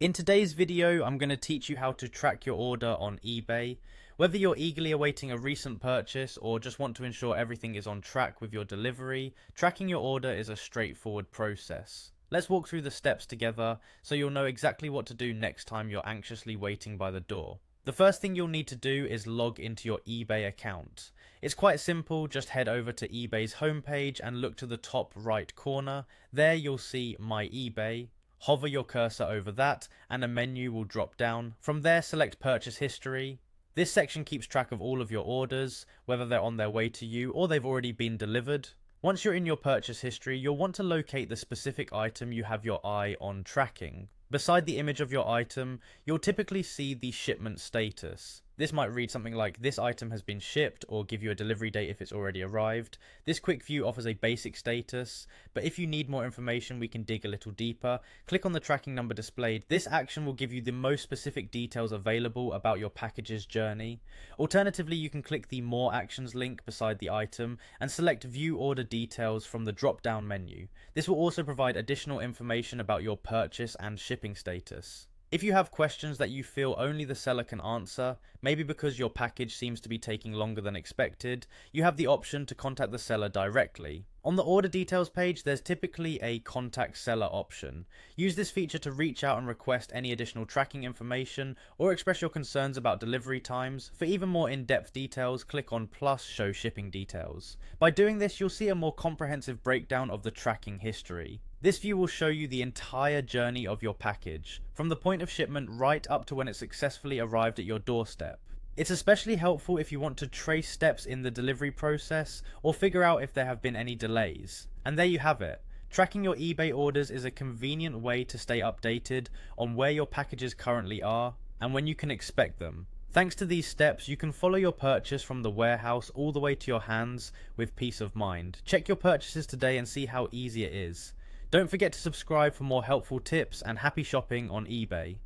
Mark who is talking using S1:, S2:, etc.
S1: In today's video, I'm going to teach you how to track your order on eBay. Whether you're eagerly awaiting a recent purchase or just want to ensure everything is on track with your delivery, tracking your order is a straightforward process. Let's walk through the steps together so you'll know exactly what to do next time you're anxiously waiting by the door. The first thing you'll need to do is log into your eBay account. It's quite simple, just head over to eBay's homepage and look to the top right corner. There you'll see My eBay. Hover your cursor over that and a menu will drop down. From there, select Purchase History. This section keeps track of all of your orders, whether they're on their way to you or they've already been delivered. Once you're in your purchase history, you'll want to locate the specific item you have your eye on tracking. Beside the image of your item, you'll typically see the shipment status. This might read something like "this item has been shipped" or give you a delivery date if it's already arrived. This quick view offers a basic status, but if you need more information, we can dig a little deeper. Click on the tracking number displayed. This action will give you the most specific details available about your package's journey. Alternatively, you can click the More Actions link beside the item and select View Order Details from the drop-down menu. This will also provide additional information about your purchase and shipping status. If you have questions that you feel only the seller can answer, maybe because your package seems to be taking longer than expected, you have the option to contact the seller directly. On the order details page, there's typically a contact seller option. Use this feature to reach out and request any additional tracking information or express your concerns about delivery times. For even more in-depth details, click on plus show shipping details. By doing this, you'll see a more comprehensive breakdown of the tracking history. This view will show you the entire journey of your package, from the point of shipment right up to when it successfully arrived at your doorstep. It's especially helpful if you want to trace steps in the delivery process or figure out if there have been any delays. And there you have it. Tracking your eBay orders is a convenient way to stay updated on where your packages currently are and when you can expect them. Thanks to these steps, you can follow your purchase from the warehouse all the way to your hands with peace of mind. Check your purchases today and see how easy it is. Don't forget to subscribe for more helpful tips, and happy shopping on eBay.